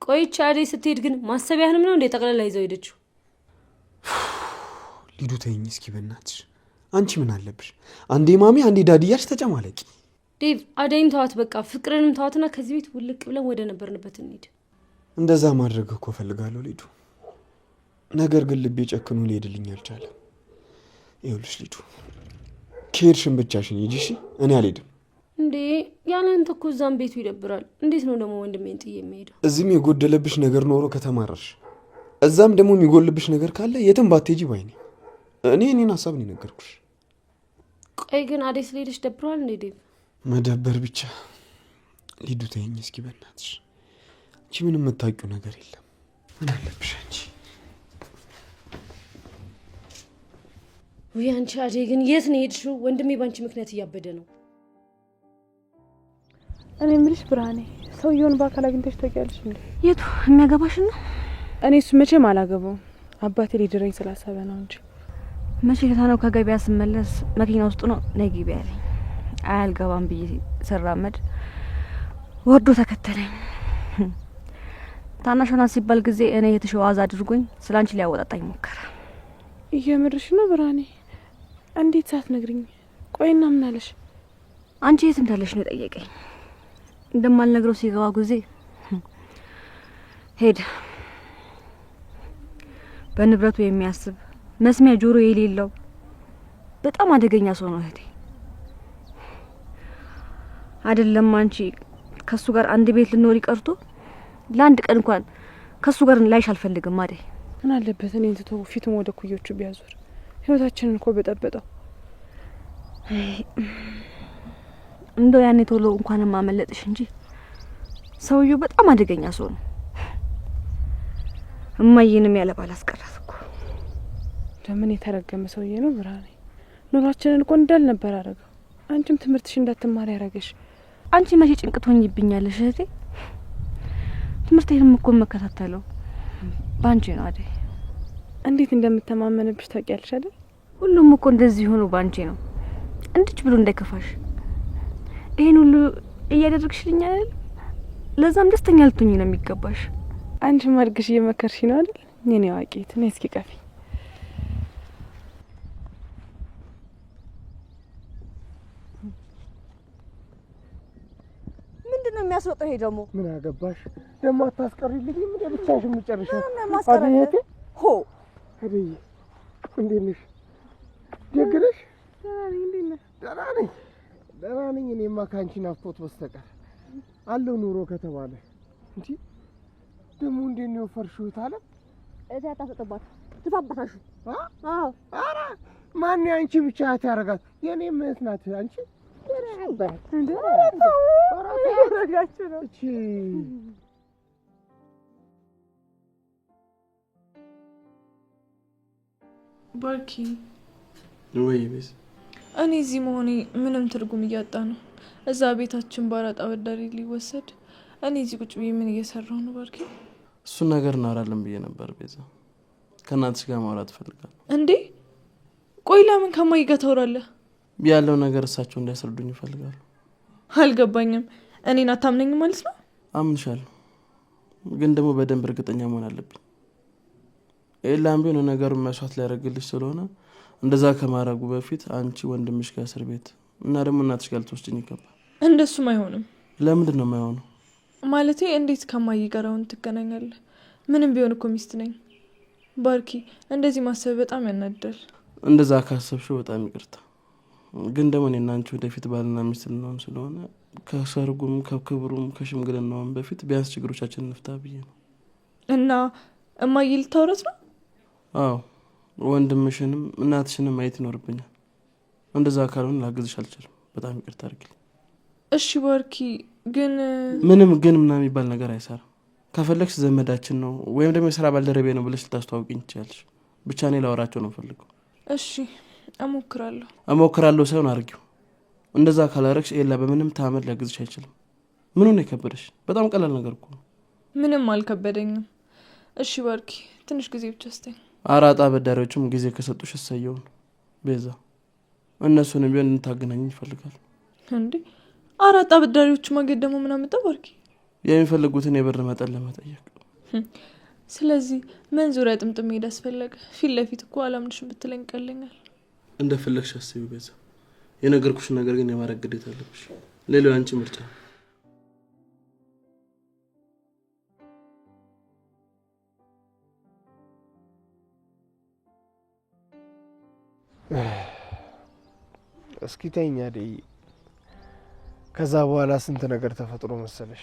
ቆይቼ አደይ ስትሄድ ግን ማሰቢያህንም ነው እንዴ ጠቅላላ ይዘው ሄደችው? ሊዱ ተይኝ እስኪ በእናትሽ። አንቺ ምን አለብሽ? አንዴ ማሚ አንዴ ዳዲ እያልሽ ተጨማለቂ። ዴቭ አደይን ተዋት በቃ፣ ፍቅርንም ተዋትና ከዚህ ቤት ውልቅ ብለን ወደ ነበርንበት እንሂድ። እንደዛ ማድረግ እኮ ፈልጋለሁ ሊዱ፣ ነገር ግን ልቤ ጨክኖ ሊሄድልኝ አልቻለም። ይኸውልሽ ሊዱ፣ ከሄድሽን ብቻሽን ሂጂ እሺ? እኔ አልሄድም። እንዴ ያለ አንተ እኮ እዛም ቤቱ ይደብራል። እንዴት ነው ደግሞ ወንድሜን ጥዬ የምሄደው? እዚህም የጎደለብሽ ነገር ኖሮ ከተማረሽ እዛም ደግሞ የሚጎልብሽ ነገር ካለ የትም ባትሄጂ ባይ ነኝ። እኔ እኔን ሀሳብ ነው የነገርኩሽ። ቆይ ግን አደይ ስለሄደች ደብረዋል እንዴ ዴቭ? መደበር ብቻ። ሊዱ ተይኝ እስኪ በእናትሽ። አንቺ ምንም የምታውቂው ነገር የለም። ምን አለብሽ አንቺ? ውይ አንቺ አደይ ግን የት ነው የሄድሽው? ወንድሜ ባንቺ ምክንያት እያበደ ነው። እኔ የምልሽ ብርሃኔ፣ ሰውየውን በአካል አግኝተሽ ታውቂያለሽ እንዴ? የቱ የሚያገባሽ ነው? እኔ እሱ መቼም አላገባውም። አባቴ ሊድረኝ ስላሰበ ነው እንጂ። መቼ ለታ ነው ከገበያ ስመለስ መኪና ውስጥ ነው ነይ ግቢ ያለኝ። አያልገባም ብዬ ስራመድ ወርዶ ተከተለኝ። ታናሽ ሆና ሲባል ጊዜ እኔ የተሸዋዝ አድርጎኝ ስላንቺ ሊያወጣጣኝ ሞከረ። እየምርሽ ነው ብርሃኔ? እንዴት ሳትነግሪኝ? ቆይና ምን አለሽ? አንቺ የት እንዳለሽ ነው ጠየቀኝ። እንደማልነግረው ሲገባ ጊዜ ሄደ። በንብረቱ የሚያስብ መስሚያ ጆሮ የሌለው በጣም አደገኛ ሰው ነው እህቴ። አይደለም አንቺ ከሱ ጋር አንድ ቤት ልኖር ይቀርቶ ለአንድ ቀን እንኳን ከሱ ጋር ላይሽ አልፈልግም። አደይ ምን አለበት እኔን ትቶ ፊቱን ወደ ኩዮቹ ቢያዞር? ህይወታችንን እኮ በጠበጠው። እንደው ያኔ ቶሎ እንኳን ማመለጥሽ እንጂ ሰውየው በጣም አደገኛ ሰው ነው። እማዬንም ያለ ባል አስቀራት እኮ። ለምን የተረገመ ሰውዬ ነው ብርሃኔ። ኑሯችንን እኮ እንዳልነበር አደረገው። አንቺም ትምህርትሽ እንዳትማሪ ያደረገሽ። አንቺ መቼ ጭንቅት ሆኝብኛለሽ እህቴ? ትምህርቴንም እኮ መከታተለው ባንቺ ነው አደይ። እንዴት እንደምተማመንብሽ ታውቂያለሽ አይደል? ሁሉም እኮ እንደዚህ ሆኖ ባንቺ ነው። እንድች ብሎ እንዳይከፋሽ። ይሄን ሁሉ እያደረግሽልኝ አይደል? ለዛም ደስተኛ ልትሆኚ ነው የሚገባሽ። አንቺ ማድግሽ እየመከርሽ ነው አይደል? የኔ አዋቂት ነይ እስኪ ቀፊ። ምንድነው የሚያስወጣው? ይሄ ደግሞ ምን አገባሽ? ደግሞ አታስቀሪልኝ። ምን ብቻሽን የምጨርሽው? አቤት ሆ አቤት እንዴት ነሽ? ደግ ነሽ? ደህና ነኝ። ደህና ነኝ። እኔማ ከአንቺ ናፍቆት በስተቀር አለው ኑሮ ከተባለ እንጂ ደግሞ እንዴት ነው የወፈርሽው? ታለ እዛ ታሰጥባት ትፋባታሽ። አዎ ኧረ ማን አንቺ ብቻ ያረጋት? የኔ እህት ናት አንቺ። ባርኪ ወይ ቤዝ፣ እኔ እዚህ መሆኔ ምንም ትርጉም እያጣ ነው። እዛ ቤታችን ባራጣ አበዳሪ ሊወሰድ እኔ እዚህ ቁጭ ብዬ ምን እየሰራሁ ነው? ባርኪ እሱን ነገር እናወራለን ብዬ ነበር ቤዛ። ከእናትሽ ጋር ማውራት እፈልጋለሁ። እንዴ ቆይ ለምን ከማይ ጋር ታወራለህ? ያለው ነገር እሳቸው እንዲያስረዱኝ ይፈልጋሉ። አልገባኝም። እኔን አታምነኝም ማለት ነው? አምንሻለሁ፣ ግን ደግሞ በደንብ እርግጠኛ መሆን አለብኝ። ኤላም ቢሆን ነገሩን መስዋዕት ሊያደርግልሽ ስለሆነ እንደዛ ከማድረጉ በፊት አንቺ ወንድምሽ ጋር እስር ቤት እና ደግሞ እናትሽ ጋር ልትወስጂኝ ይገባል። እንደሱም አይሆንም። ለምንድን ነው የማይሆነው? ማለቴ እንዴት ከማይ ጋር አሁን ትገናኛለህ? ምንም ቢሆን እኮ ሚስት ነኝ። ባርኪ እንደዚህ ማሰብ በጣም ያናድዳል። እንደዛ ካሰብሽው በጣም ይቅርታ፣ ግን ደግሞ እኔና አንቺ ወደፊት ባልና ሚስት ልንሆን ስለሆነ ከሰርጉም ከክብሩም ከሽምግልናውም በፊት ቢያንስ ችግሮቻችን እንፍታ ብዬ ነው። እና እማዬ ልታወራት ነው? አዎ፣ ወንድምሽንም እናትሽንም ማየት ይኖርብኛል። እንደዛ ካልሆነ ላግዝሽ አልችልም። በጣም ይቅርታ አድርጊልኝ። እሺ ባርኪ፣ ግን ምንም ግን ምናምን የሚባል ነገር አይሰራም። ከፈለግሽ ዘመዳችን ነው ወይም ደግሞ የስራ ባልደረቤ ነው ብለሽ ልታስተዋውቂኝ ትችያለሽ። ብቻ እኔ ላወራቸው ነው ፈልገው። እሺ እሞክራለሁ ሳይሆን አድርጊው። እንደዛ ካላረግሽ ኤላ በምንም ታምር ሊያግዝሽ አይችልም። ምን ሆነ የከበደሽ? በጣም ቀላል ነገር እኮ ነው። ምንም አልከበደኝም። እሺ ባርኪ፣ ትንሽ ጊዜ ብቻ ስጠኝ። አራጣ አበዳሪዎችም ጊዜ ከሰጡሽ እሰየውን። ቤዛ፣ እነሱንም ቢሆን እንታገናኝ ይፈልጋል። እንዴ አራጣ አበዳሪዎች ማገድ ደግሞ ምን አመጣ? ባርኪ የሚፈልጉትን የብር መጠን ለመጠየቅ። ስለዚህ ምን ዙሪያ ጥምጥም ሄድ አስፈለገ? ፊት ለፊት እኮ አላምንሽም ብትለኝ ቀለኛል። እንደፈለግሽ አስቢው ቤዛ። የነገርኩሽ ነገር ግን የማድረግ ግዴታ አለብሽ። ሌላው አንቺ ምርጫ። እስኪ ተይኝ አደይ። ከዛ በኋላ ስንት ነገር ተፈጥሮ መሰለሽ።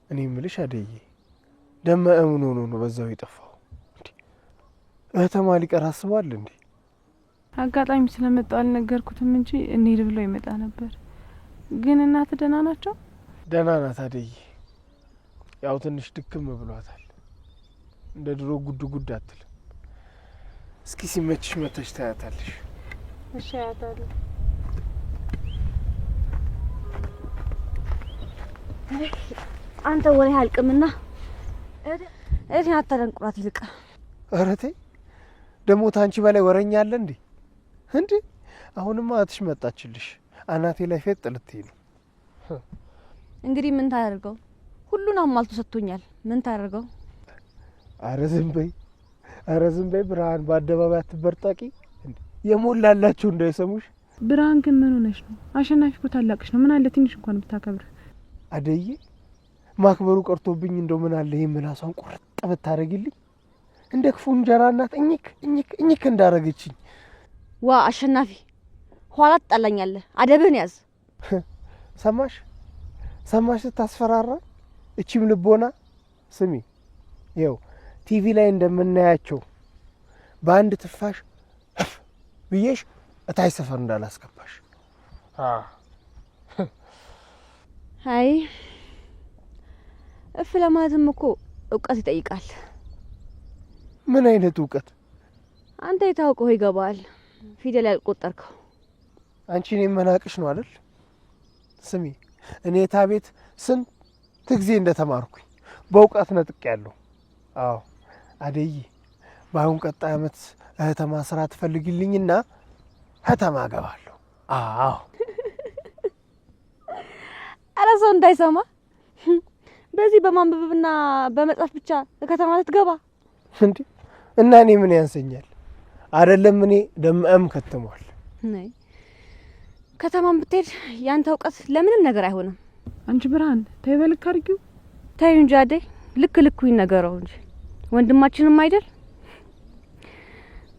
እኔ ምልሽ አደይ፣ ደመ እምን ሆኖ ነው በዛው የጠፋው? እህተማ ሊቀር አስቧል እንዴ? አጋጣሚ ስለመጣው አልነገርኩትም እንጂ እንሂድ ብሎ ይመጣ ነበር። ግን እናት ደህና ናቸው? ደህና ናት አደይ። ያው ትንሽ ድክም ብሏታል። እንደ ድሮ ጉድ ጉድ አትልም። እስኪ ሲመችሽ መተሽ ታያታለሽ። እሺ አያታለሁ። አንተ ወሬ አልቅምና እኔ አታደንቁራት ይልቅ። ኧረ ተይ ደግሞ ታንቺ በላይ ወረኛ አለ እንዴ? እንዴ አሁንማ እህትሽ መጣችልሽ። አናቴ ላይ ፌጥ ልትይ ነው። እንግዲህ ምን ታደርገው? ሁሉን አሟልቶ ሰጥቶኛል። ምን ታደርገው? አረ ዝም በይ፣ አረ ዝም በይ ብርሃን። በአደባባይ አትበርጣቂ። የሞላላችሁ እንዳይሰሙሽ። ብርሃን ግን ምን ሆነሽ ነው? አሸናፊ እኮ ታላቅሽ ነው። ምን አለ ትንሽ እንኳን ብታከብር። አደዬ ማክበሩ ቀርቶብኝ እንደው ምን አለ ይሄ ምላሷን ቁርጥ ብታረጊልኝ። እንደ ክፉ እንጀራ እናት እኝክ እኝክ እኝክ እንዳረገችኝ። ዋ አሸናፊ፣ ኋላ ትጣላኛለህ። አደብህን ያዝ። ሰማሽ ሰማሽ? ስታስፈራራ እቺም ልቦና። ስሚ ይኸው ቲቪ ላይ እንደምናያቸው በአንድ ትፋሽ ብዬሽ እታይ ሰፈር እንዳላስገባሽ። አይ እፍ ለማለትም እኮ እውቀት ይጠይቃል። ምን አይነት እውቀት? አንተ የታውቀው ይገባል። ፊደል ያልቆጠርከው አንቺ እኔን መናቅሽ ነው አይደል? ስሚ እኔ ታቤት ስንት ጊዜ እንደተማርኩኝ በእውቀት ነጥቄያለሁ። አዎ አደይ በአሁን ቀጣይ ዓመት እህተማ ስራ ትፈልግልኝና እህተማ እገባለሁ። አዎ ኧረ ሰው እንዳይሰማ በዚህ በማንበብና በመጻፍ ብቻ ከተማ ልትገባ እንዴ? እና እኔ ምን ያንሰኛል? አይደለም እኔ ደምም ከተሟል። ነይ ከተማም ብትሄድ ያንተ እውቀት ለምንም ነገር አይሆንም። አንቺ ብርሃን ተይ በልክ አድርጊው። ተይ እንጂ አደይ ልክ ልኩ ይነገረው እንጂ ወንድማችንም አይደል?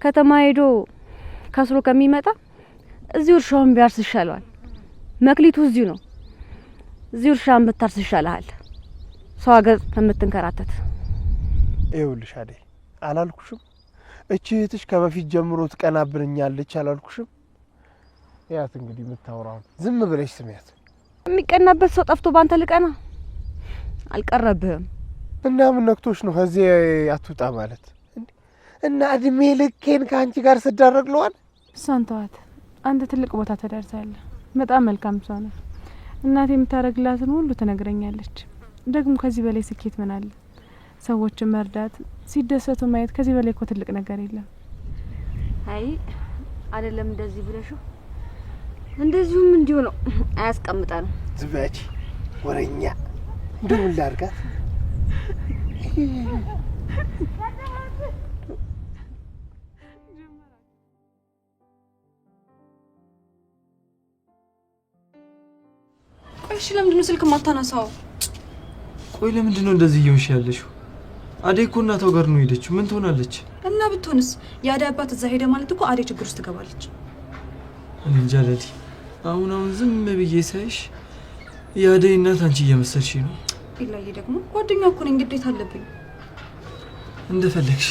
ከተማ ሄዶ ከስሮ ከሚመጣ እዚሁ እርሻውን ቢያርስ ይሻለዋል። መክሊቱ እዚሁ ነው። እዚሁ እርሻን ብታርስ ይሻልሃል ሰው ሀገር ከምትንከራተት። ይኸውልሽ አደይ አላልኩሽም? እቺ እህትሽ ከበፊት ጀምሮ ትቀናብኛለች አላልኩሽም? ያት እንግዲህ የምታወራው ዝም ብለሽ ስሚያት። የሚቀናበት ሰው ጠፍቶ ባንተ ልቀና አልቀረብህም። እና ምን ነክቶሽ ነው ከዚህ አትውጣ ማለት? እና እድሜ ልኬን ከአንቺ ጋር ስዳረግለዋል። እሷን ተዋት። አንተ ትልቅ ቦታ ተደርሳለህ። በጣም መልካም ሰው ነህ። እናቴ የምታደርግላትን ሁሉ ትነግረኛለች። ደግሞ ከዚህ በላይ ስኬት ምን አለ? ሰዎችን መርዳት፣ ሲደሰቱ ማየት ከዚህ በላይ እኮ ትልቅ ነገር የለም። አይ አይደለም እንደዚህ ብለሽው እንደዚሁም እንዲሁ ነው። አያስቀምጣንም። ዝባጂ ወረኛ እንደምን ላድርጋት? ቆይ እሺ ለምንድን ነው ስልክ ማታነሳው? ቆይ ለምንድን ነው እንደዚህ እየሆንሽ ያለሽው? አደይ እኮ እናቷ ጋር ነው ሄደችው። ምን ትሆናለች? እና ብትሆንስ የአደይ አባት እዛ ሄደ ማለት እኮ አደይ ችግር ውስጥ ትገባለች። እኔ እንጃ ለዲ አሁን ዝም ብዬ ሳይሽ የአደይ እናት አንቺ እየመሰልሽ ነው። ኢላዬ ደግሞ ጓደኛ እኮ ነኝ፣ ግዴታ አለብኝ። እንደፈለግሽ፣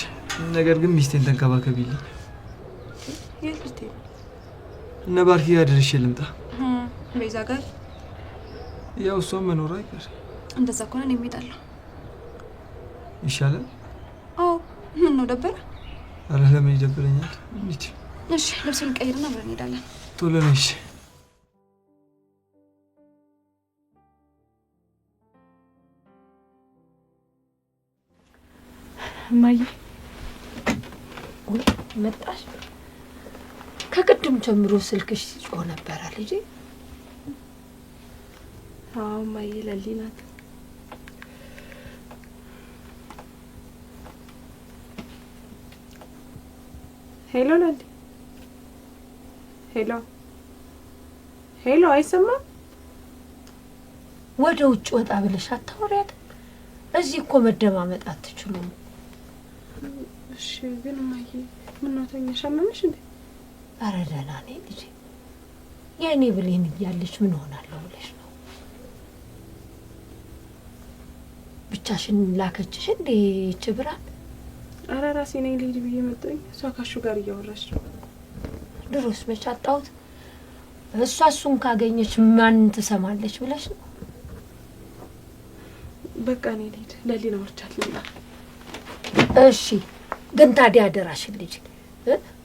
ነገር ግን ሚስቴን ተንከባከቢልኝ። የት ልትሄድ? እነ ባርኪ ጋር ደርሼ ልምጣ። ቤዛ ጋር ያው እሷ መኖር አይቀር። እንደዛ ከሆነ እኔም እሄዳለሁ። ይሻላል። አዎ ምን ነው ደበረ? አረ ለምን ይደብረኛል? እንዴ እሺ ልብሴን ቀይርና አብረን እንሄዳለን። ቶሎ ነሽ። እማዬ መጣሽ? ከቅድም ጀምሮ ስልክሽ ሲጮህ ነበረ ልጄ። አዎ እማዬ ለሊ ናት። ሄሎ ለሊ። ሄሎ ሄሎ፣ አይሰማም? ወደ ውጭ ወጣ ብለሽ አታወሪያት? እዚህ እኮ መደማመጥ አትችሉም። እሺ ግን እማዬ ምነው ተኛሽ? አመመሽ እንዴ? ኧረ ደህና ነኝ ልጄ። የእኔ ብሌን እያለች ምን ሆናለሁ ብለሽ ነው? ብቻሽን ላከችሽ እንዴ ችብራን? ኧረ ራሴ ነኝ ልሂድ ብዬ መጣሁኝ። እሷ ካሹ ጋር እያወራች ነው። ድሮስ መች አጣሁት? እሷ እሱን ካገኘች ማን ትሰማለች ብለሽ ነው? በቃ እኔ ልሂድ። ለሊና ወርቻት ልምጣ። እሺ ግን ታዲያ አደራሽን ልጅ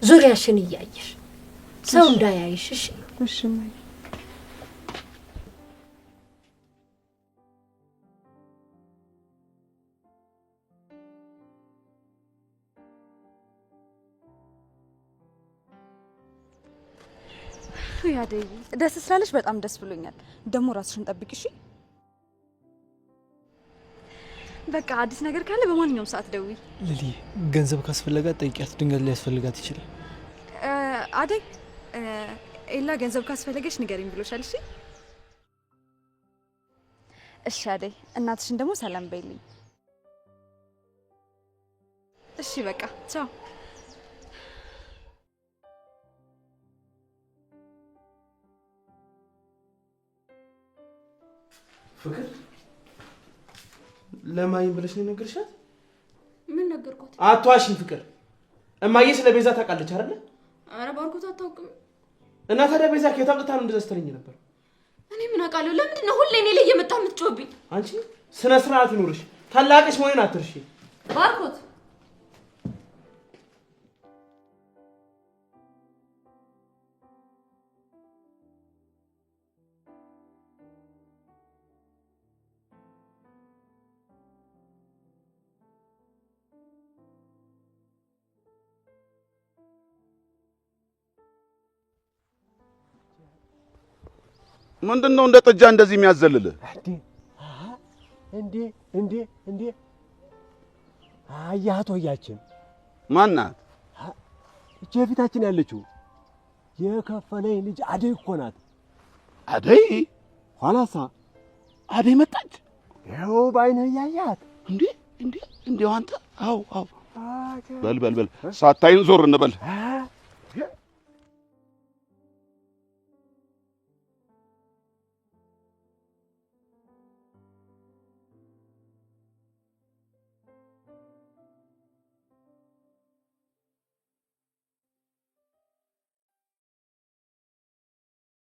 ዙሪያሽን እያየሽ ሰው እንዳያይሽ። እሺ እሺ እማዬ። ያደይ ደስ ስላለሽ በጣም ደስ ብሎኛል። ደግሞ ራስሽን ጠብቂ እሺ። በቃ አዲስ ነገር ካለ በማንኛውም ሰዓት ደውይ። ልሊ ገንዘብ ካስፈለጋት ጠይቂያት፣ ድንገት ሊያስፈልጋት ይችላል። አደይ ኤላ ገንዘብ ካስፈለገሽ ንገሪኝ ብሎሻል። እሺ እሺ አደይ እናትሽን ደግሞ ሰላም በይልኝ። እሺ በቃ ቻው። ፍቅር ለማኝ ብለሽ ነው ነገርሻት? ምን ነገርኩት? አትዋሽኝ ፍቅር። እማዬ ስለ ቤዛ ታውቃለች አይደለ? አረ ባርኮት አታውቅም። እና ታዲያ ቤዛ ከየት አምጥታ ነው እንደዛ ስትለኝ ነበር? እኔ ምን አውቃለሁ? ለምንድን ነው ሁሌ እኔ ላይ እየመጣ የምትጮህብኝ? አንቺ ስነ ስርዓት ይኖርሽ። ታላቅሽ መሆኔን አትርሺ። ባርኮት ምንድነው እንደ ጥጃ እንደዚህ የሚያዘልልህ? እንዴ አያቶ ያችን ማናት? እቺ ፊታችን ያለችው የከፈለኝ ልጅ አደይ እኮ ናት። አደይ? ኋላሳ አደይ መጣች? ይኸው ባይነህ ያያት። እንዴ አንተ? አው በል ሳታይን ዞር እንበል።